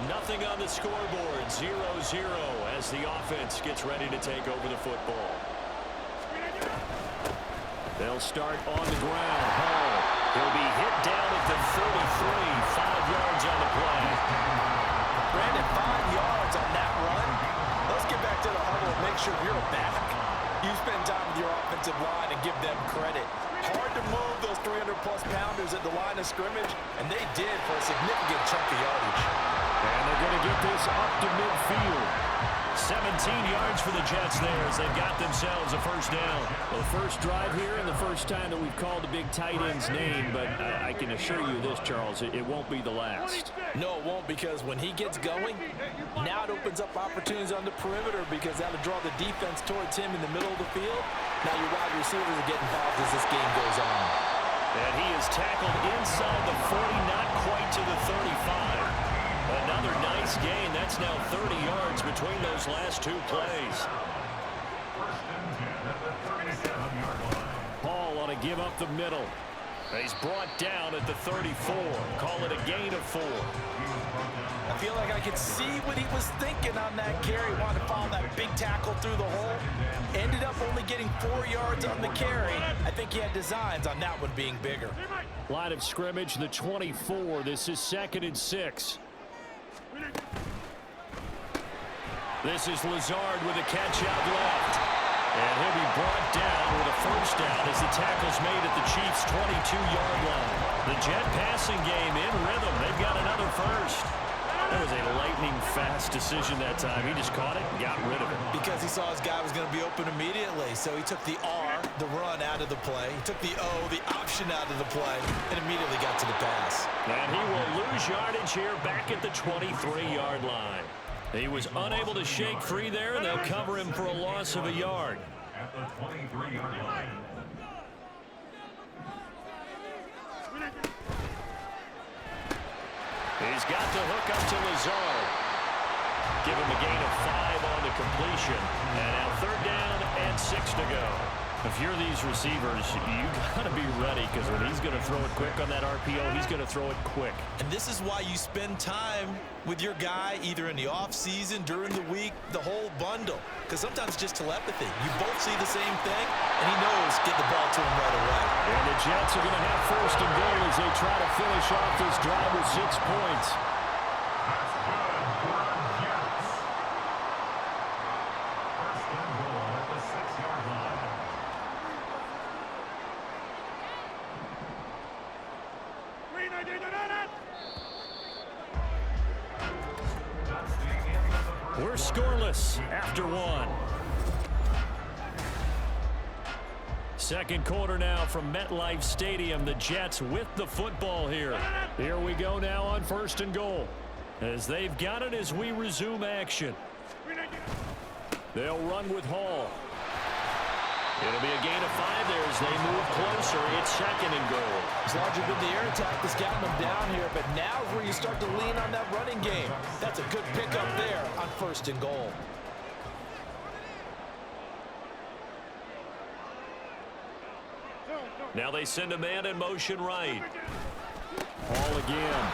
Nothing on the scoreboard. 0-0 as the offense gets ready to take over the football. They'll start on the ground. Hall. He'll be hit down at the 33. 5 yards on the play. Brandon, 5 yards on that run. Let's get back to the huddle and make sure you're back. You spend time with your offensive line and give them credit. Hard to move those 300-plus pounders at the line of scrimmage, and they did for a significant chunk of yardage. And they're going to get this up to midfield. 17 yards for the Jets there as they've got themselves a first down. Well, the first drive here and the first time that we've called the big tight end's name, but I can assure you this, Charles, it won't be the last. No, it won't, because when he gets going, now it opens up opportunities on the perimeter because that'll draw the defense towards him in the middle of the field. Now your wide receivers are getting involved as this game goes on. And he is tackled inside the 40, not quite to the 35. Another nice gain. That's now 30 yards between those last two plays. Paul on a give up the middle. He's brought down at the 34. Call it a gain of 4. I feel like I could see what he was thinking on that carry. Wanted to follow that big tackle through the hole. Ended up only getting 4 yards on the carry. I think he had designs on that one being bigger. Line of scrimmage, the 24. This is 2nd and 6. This is Lazard with a catch out left. And he'll be brought down with a first down as the tackle's made at the Chiefs' 22-yard line. The Jet passing game in rhythm. They've got another first. That was a lightning-fast decision that time. He just caught it and got rid of it. Because he saw his guy was going to be open immediately. So he took the R, the run, out of the play. He took the O, the option, out of the play, and immediately got to the pass. And he will lose yardage here back at the 23-yard line. He was unable to shake free there, and they'll cover him for a loss of a yard. At the 23-yard line. He's got the hook up to Lazard. Give him a gain of 5 on the completion. And now 3rd down and 6 to go. If you're these receivers, you got to be ready, because when he's going to throw it quick on that RPO, he's going to throw it quick. And this is why you spend time with your guy either in the offseason, during the week, the whole bundle. Because sometimes it's just telepathy. You both see the same thing, and he knows get the ball to him right away. And the Jets are going to have 1st and goal as they try to finish off this drive with 6 points. We're scoreless after 1. Second quarter now from MetLife Stadium. The Jets with the football here. Here we go now on 1st and goal. As they've got it as we resume action. They'll run with Hall. It'll be a gain of 5 there as they move closer. It's 2nd and goal. It's largely been the air attack that's gotten them down here, but now is where you start to lean on that running game. That's a good pickup there on 1st and goal. Now they send a man in motion right. Hall again.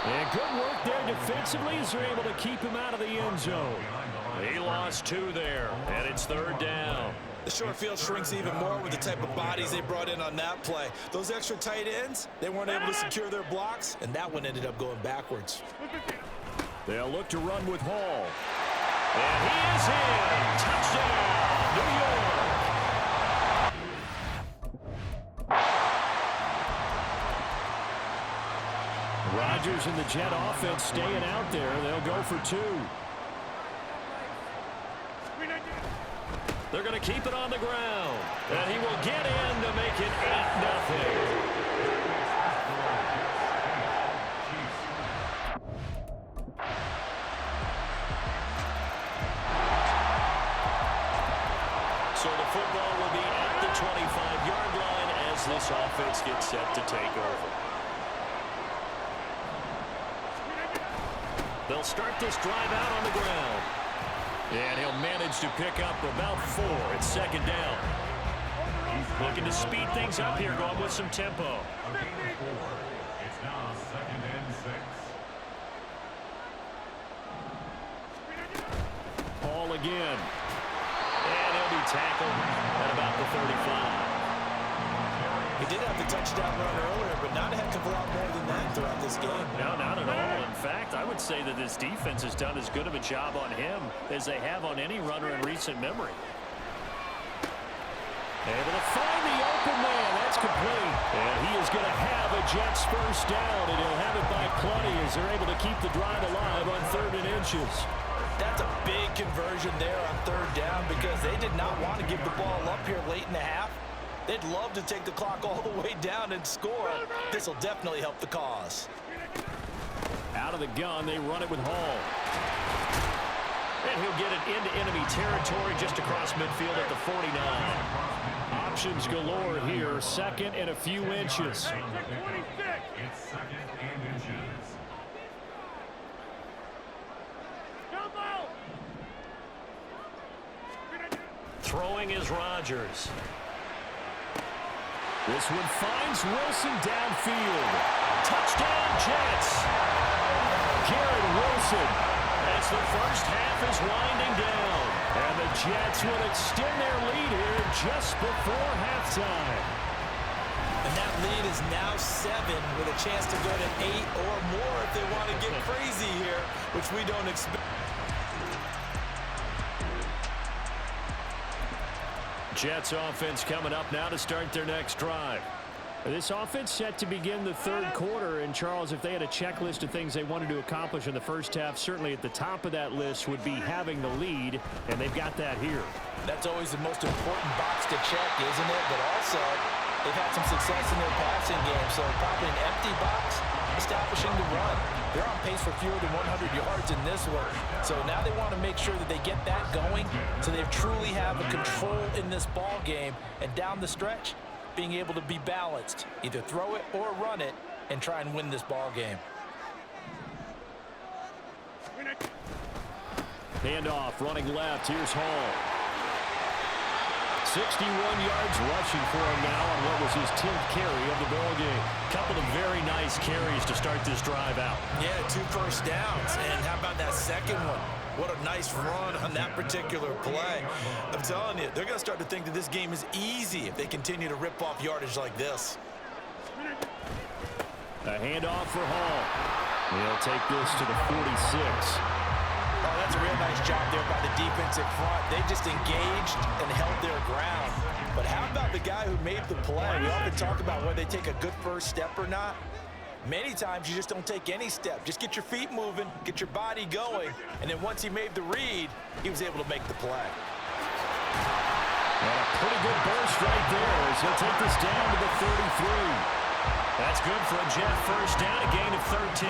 And good work there defensively as they're able to keep him out of the end zone. He lost 2 there, and it's 3rd down. The short field shrinks even more with the type of bodies they brought in on that play. Those extra tight ends, they weren't able to secure their blocks, and that one ended up going backwards. They'll look to run with Hall. And he is in. Touchdown, New York. Rodgers and the Jet offense staying out there. They'll go for 2. They're going to keep it on the ground. And he will get in to make it 8-0. So the football will be at the 25-yard line as this offense gets set to take over. They'll start this drive out on the ground. And he'll manage to pick up about 4. It's 2nd down. Looking to speed things up here, going with some tempo. It's now 2nd and 6. again. And he'll be tackled at about the 35. He did have the touchdown run earlier, but not a heck of a lot more than that throughout this game. No, not at all. In fact, I would say that this defense has done as good of a job on him as they have on any runner in recent memory. Able to find the open man. That's complete. And he is going to have a Jets first down, and he'll have it by plenty as they're able to keep the drive alive on 3rd and inches. That's a big conversion there on 3rd down because they did not want to give the ball up here late in the half. They'd love to take the clock all the way down and score. This will definitely help the cause. Out of the gun, they run it with Hall. And he'll get it into enemy territory just across midfield at the 49. Options galore here. 2nd and a few inches. It's 2nd and inches. Throwing is Rodgers. This one finds Wilson downfield. Touchdown, Jets. Garrett Wilson, as the first half is winding down. And the Jets will extend their lead here just before halftime. And that lead is now 7 with a chance to go to 8 or more if they want to get crazy here, which we don't expect. Jets offense coming up now to start their next drive. This offense set to begin the 3rd quarter. And, Charles, if they had a checklist of things they wanted to accomplish in the first half, certainly at the top of that list would be having the lead, and they've got that here. That's always the most important box to check, isn't it? But also, they've had some success in their passing game, so probably an empty box, establishing the run. They're on pace for fewer than 100 yards in this one. So now they want to make sure that they get that going so they truly have a control in this ball game. And down the stretch, being able to be balanced. Either throw it or run it and try and win this ball game. Handoff, running left. Here's Hall. 61 yards rushing for him now on what was his 10th carry of the ball game. Couple of very nice carries to start this drive out. Yeah, 2 first downs. And how about that second one? What a nice run on that particular play. I'm telling you, they're going to start to think that this game is easy if they continue to rip off yardage like this. A handoff for Hall. He'll take this to the 46. Oh, that's a real nice job there by the defensive front. They just engaged and held their ground. But how about the guy who made the play? We often talk about whether they take a good first step or not. Many times you just don't take any step. Just get your feet moving, get your body going, and then once he made the read, he was able to make the play. And a pretty good burst right there as he'll take this down to the 33. That's good for a Jet first down, a gain of 13.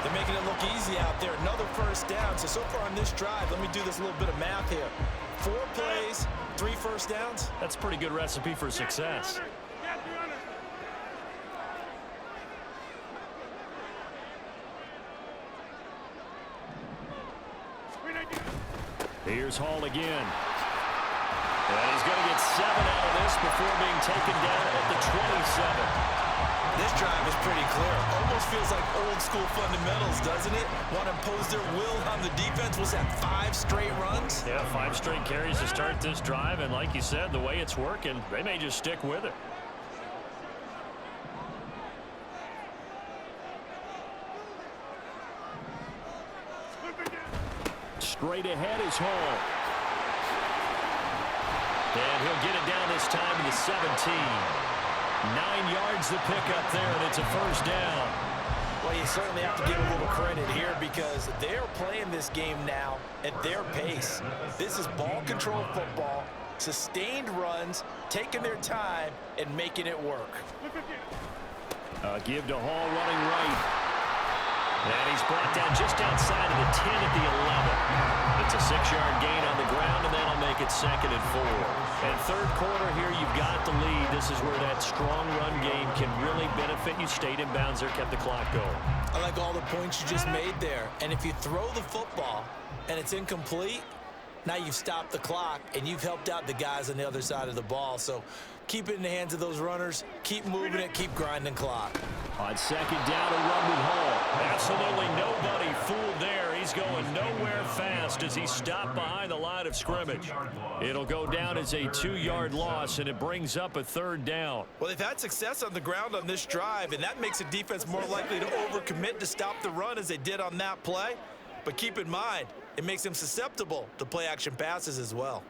They're making it look easy out there. Another first down. So far on this drive, let me do this little bit of math here. 4 plays, 3 first downs. That's a pretty good recipe for success. Here's Hall again. And he's going to get 7 out of this before being taken down at the 27. This drive is pretty clear. Almost feels like old school fundamentals, doesn't it? Want to impose their will on the defense. Was that 5 straight runs? Yeah, 5 straight carries to start this drive. And like you said, the way it's working, they may just stick with it. Straight ahead is Hall. And he'll get it down this time to the 17. 9 yards the pickup there, and it's a first down. Well, you certainly have to give a little credit here because they're playing this game now at their pace. This is ball control football, sustained runs, taking their time, and making it work. Give to Hall running right. And he's brought down just outside of the 10 at the 11. It's a 6-yard gain on the ground, and that'll make it 2nd and 4. And 3rd quarter here, you've got the lead. This is where that strong run game can really benefit you. Stayed in bounds there, kept the clock going. I like all the points you just made there. And if you throw the football and it's incomplete, now you've stopped the clock, and you've helped out the guys on the other side of the ball. So keep it in the hands of those runners. Keep moving it. Keep grinding clock. On 2nd down, a run with Hall. Absolutely nobody fooled there. He's he's going nowhere fast as he stopped behind the line of scrimmage. It'll go down as a 2-yard loss, and it brings up a 3rd down. Well, they've had success on the ground on this drive, and that makes a defense more likely to overcommit to stop the run as they did on that play. But keep in mind, it makes them susceptible to play-action passes as well.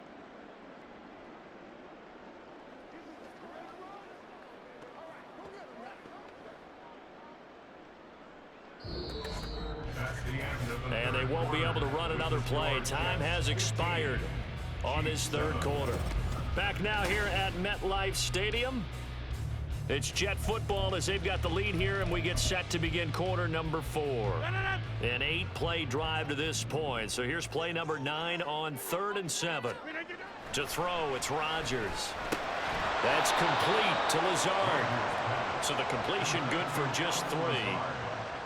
And they won't be able to run another play. Time has expired on this 3rd quarter. Back now here at MetLife Stadium. It's Jet football as they've got the lead here, and we get set to begin quarter number 4. An 8-play drive to this point. So here's play number 9 on 3rd and 7. To throw, it's Rodgers. That's complete to Lazard. So the completion good for just 3.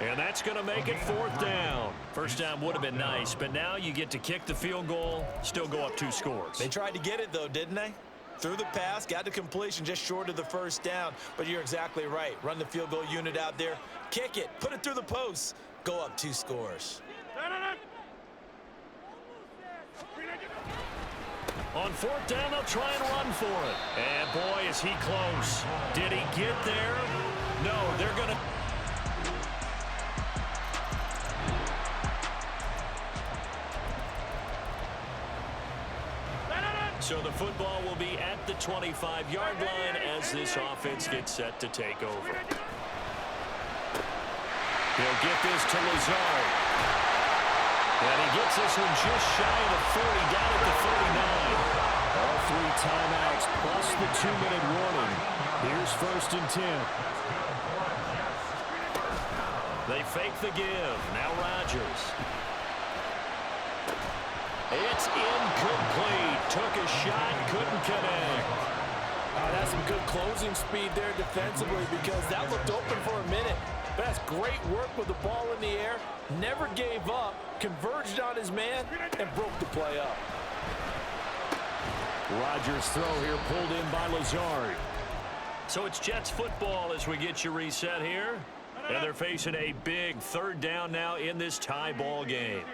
And that's going to make it 4th down. First down would have been nice, but now you get to kick the field goal, still go up 2 scores. They tried to get it, though, didn't they? Threw the pass, got the completion just short of the 1st down. But you're exactly right. Run the field goal unit out there. Kick it. Put it through the posts. Go up 2 scores. On 4th down, they'll try and run for it. And, boy, is he close. Did he get there? No, they're going to... So the football will be at the 25-yard line as this offense gets set to take over. He'll get this to Lazard. And he gets this one just shy of the 40, down at the 39. All 3 timeouts plus the 2-minute warning. Here's 1st and 10. They fake the give. Now Rodgers. It's incomplete. Took a shot, couldn't connect. That's some good closing speed there defensively because that looked open for a minute. But that's great work with the ball in the air. Never gave up, converged on his man, and broke the play up. Rodgers' throw here pulled in by Lazard. So it's Jets football as we get you reset here. And they're facing a big 3rd down now in this tie ball game.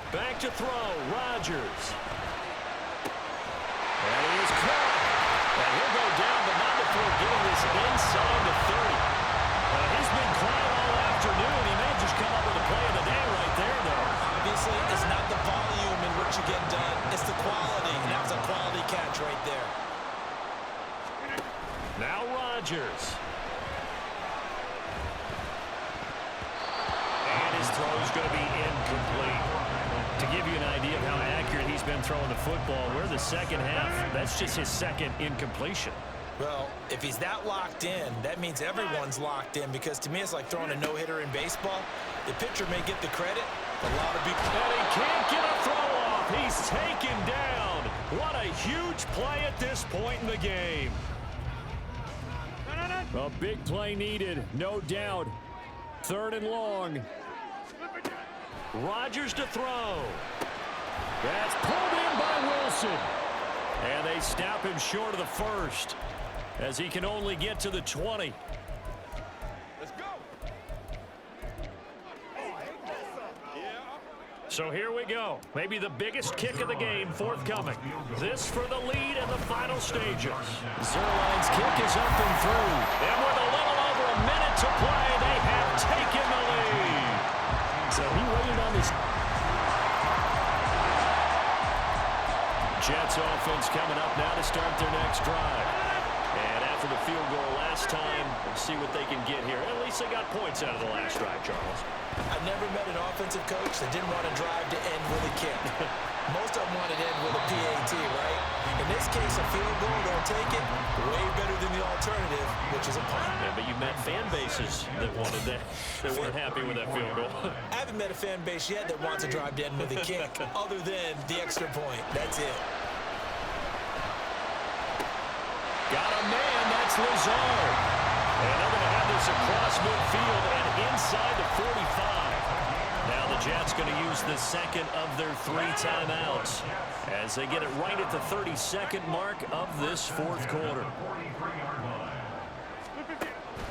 Back to throw, Rodgers. And he is caught. And he'll go down, but not before getting this inside the 30. He's been quiet all afternoon. He may just come up with a play of the day right there, though. Obviously, it's not the volume in which you get done. It's the quality, and that was a quality catch right there. Now Rodgers. And his throw is going to be incomplete. To give you an idea of how accurate he's been throwing the football, we're the 2nd half. That's just his 2nd incompletion. Well, if he's that locked in, that means everyone's locked in because to me it's like throwing a no-hitter in baseball. The pitcher may get the credit. A lot of people... And he can't get a throw off. He's taken down. What a huge play at this point in the game. A big play needed, no doubt. 3rd and long. Rodgers to throw. That's pulled in by Wilson. And they stop him short of the 1st as he can only get to the 20. Let's go. So here we go. Maybe the biggest kick of the game forthcoming. This for the lead in the final stages. Zerline's kick is up and through. And with a little over a minute to play, they have taken the lead. So he waited on this. Jets offense coming up now to start their next drive. And after the field goal last time, we'll see what they can get here. At least they got points out of the last drive, Charles. I've never met an offensive coach that didn't want to drive to end with a kick. Most of them want to end with a PAT, right? In this case, a field goal, they'll take it. Way better than the alternative, which is a punt. Yeah, but you've met fan bases that wanted that. They weren't happy with that field goal. I haven't met a fan base yet that wants to drive to end with a kick, other than the extra point. That's it. Got a man, that's Lazard. And they're going to have this across midfield and inside the 45. Now the Jets going to use the 2nd of their 3 timeouts as they get it right at the 32nd mark of this 4th quarter.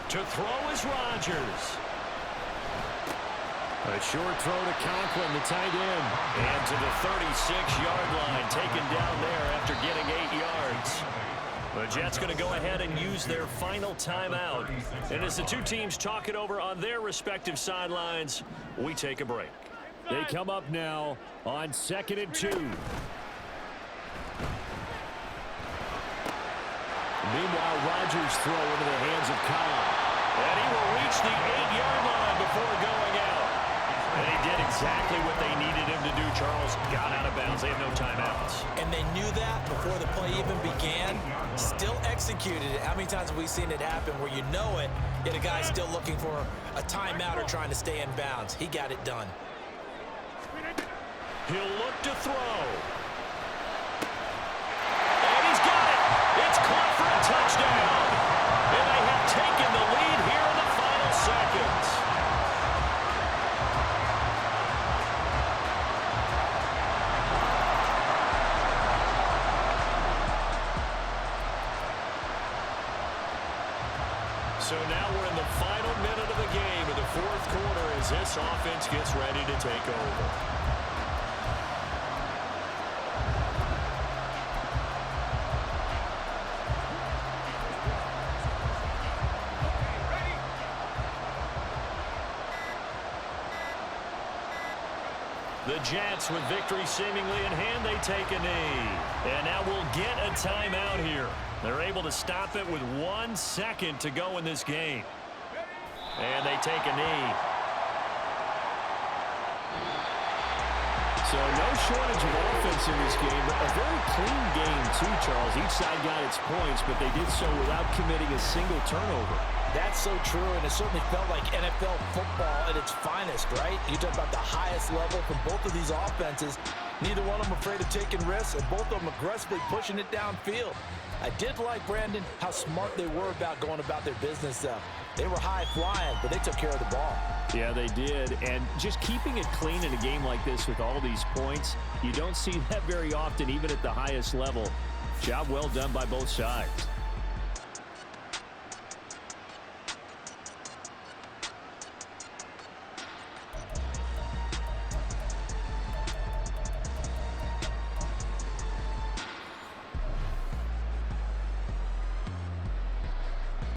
To throw is Rodgers. A short throw to Conklin, the tight end. And to the 36-yard line, taken down there after getting 8 yards. The Jets going to go ahead and use their final timeout. And as the two teams talk it over on their respective sidelines, we take a break. They come up now on 2nd and 2. Meanwhile, Rodgers' throw into the hands of Cobb. And he will reach the 8-yard line before going out. And he did exactly what they needed him to do, Charles. Got out of bounds. They have no timeouts. And they knew that before the play even began. Still executed it. How many times have we seen it happen where you know it, yet a guy's still looking for a timeout or trying to stay in bounds? He got it done. He'll look to throw. And he's got it. It's caught for a touchdown. And they have taken the lead here in the final seconds. So now we're in the final minute of the game in the fourth quarter as this offense gets ready to take over. The Jets, with victory seemingly in hand, they take a knee. And now we'll get a timeout here. They're able to stop it with 1 second to go in this game. And they take a knee. So no shortage of offense in this game, but a very clean game too, Charles. Each side got its points, but they did so without committing a single turnover. That's so true, and it certainly felt like NFL football at its finest, right? You talk about the highest level from both of these offenses. Neither one of them afraid of taking risks, and both of them aggressively pushing it downfield. I did like, Brandon, how smart they were about going about their business. They were high-flying, but they took care of the ball. Yeah, they did, and just keeping it clean in a game like this with all these points, you don't see that very often, even at the highest level. Job well done by both sides.